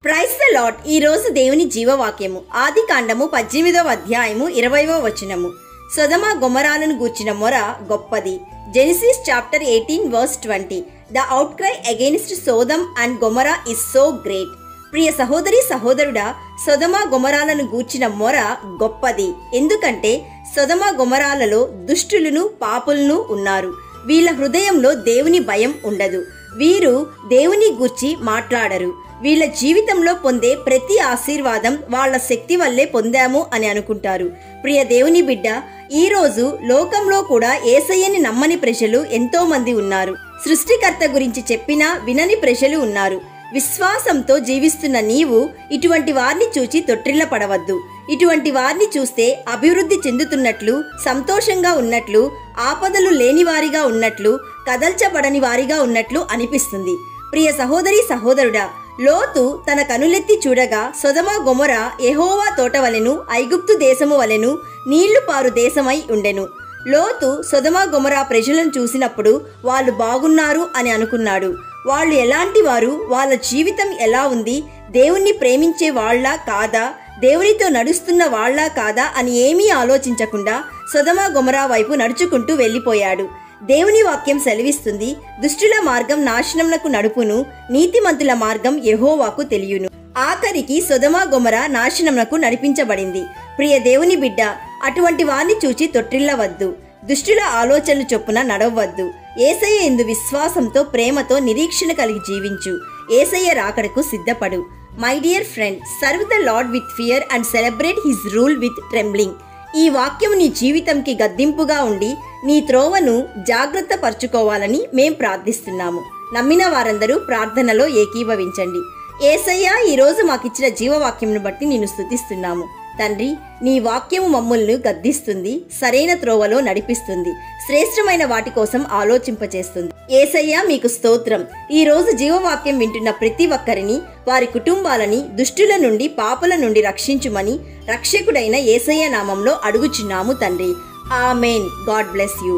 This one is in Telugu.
Praise the lord. ఈ రోజు దేవుని జీవవాక్యము ఆదికాండము 18వ అధ్యాయము 20వ వచనము. సొదొమ గొమొరాలను గూర్చిన మొర గొప్పది. Genesis chapter 18 verse 20. The outcry against Sodom and Gomorrah is so great. ప్రియ సహోదరి సహోదరుడా, సొదొమ గొమొరాలను గూర్చిన మొర గొప్పది. ఎందుకంటే సొదొమ గొమొరాలలో దుష్టులను పాపులను ఉన్నారు. వీళ్ళ హృదయంలో దేవుని భయం ఉండదు. వీరు దేవుని గూర్చి మాట్లాడరు. వీళ్ళ జీవితంలో పొందే ప్రతి ఆశీర్వాదం వాళ్ళ శక్తి వల్లే పొందాము అని అనుకుంటారు. ప్రియ దేవుని బిడ్డ, ఈరోజు లోకంలో కూడా యేసయ్యని నమ్మని ప్రజలు ఎంతో మంది ఉన్నారు. సృష్టికర్త గురించి చెప్పినా వినని ప్రజలు ఉన్నారు. విశ్వాసంతో జీవిస్తున్న నీవు ఇటువంటి వారిని చూచి తొట్టిల్లపడవద్దు. ఇటువంటి వారిని చూస్తే అభివృద్ధి చెందుతున్నట్లు, సంతోషంగా ఉన్నట్లు, ఆపదలు లేని వారిగా ఉన్నట్లు, కదల్చబడని వారిగా ఉన్నట్లు అనిపిస్తుంది. ప్రియ సహోదరి సహోదరుడా, లోతు తన కనులెత్తి చూడగా సొదొమ గొమొర యెహోవా తోట వలెను, ఐగుప్తు దేశము వలెను నీళ్లు పారు దేశమై ఉండెను. లోతు సొదొమ గొమొర ప్రజలను చూసినప్పుడు వాళ్ళు బాగున్నారు అని అనుకున్నాడు. వాళ్ళు ఎలాంటి వారు, వాళ్ళ జీవితం ఎలా ఉంది, దేవుణ్ణి ప్రేమించే వాళ్ళ కాదా, దేవునితో నడుస్తున్న వాళ్ళ కాదా అని ఏమీ ఆలోచించకుండా సొదొమ గొమొర వైపు నడుచుకుంటూ వెళ్ళిపోయాడు. దేవుని వాక్యం సెలవిస్తుంది, దుష్టుల మార్గం నాశనమునకు నడుపును, నీతిమంతుల మార్గం యెహోవాకు తెలియును. ఆఖరికి సొదొమ గొమొర నాశనమునకు నడిపించబడింది. ప్రియ దేవుని బిడ్డ, అటువంటి వారిని చూచి తొట్టిల్లవద్దు. దుష్టుల ఆలోచనలు చొప్పున నడవద్దు. యేసయ్య యందు విశ్వాసంతో, ప్రేమతో, నిరీక్షణ కలిగి జీవించు. యేసయ్య రాకడకు సిద్ధపడు. My dear friend, serve the Lord with fear and celebrate his rule with trembling. ఈ వాక్యం నీ జీవితంకి గద్దింపుగా ఉండి నీ త్రోవను జాగ్రత్త పరుచుకోవాలని మేం ప్రార్థిస్తున్నాము. నమ్మిన వారందరూ ప్రార్థనలో ఏకీభవించండి. యేసయ్య, ఈరోజు మాకిచ్చిన జీవవాక్యంను బట్టి నిన్ను స్తుతిస్తున్నాము. తండ్రి, నీ వాక్యము మమ్ములను గద్దిస్తుంది, సరైన త్రోవలో నడిపిస్తుంది, శ్రేష్టమైన వాటి కోసం ఆలోచింపచేస్తుంది. యేసయ్య, మీకు స్తోత్రం. ఈ రోజు జీవవాక్యం వింటున్న ప్రతి ఒక్కరిని, వారి కుటుంబాలని దుష్టుల నుండి, పాపుల నుండి రక్షించుమని రక్షకుడైన యేసయ్య నామంలో అడుగుచున్నాము తండ్రి. ఆమేన్. God bless you.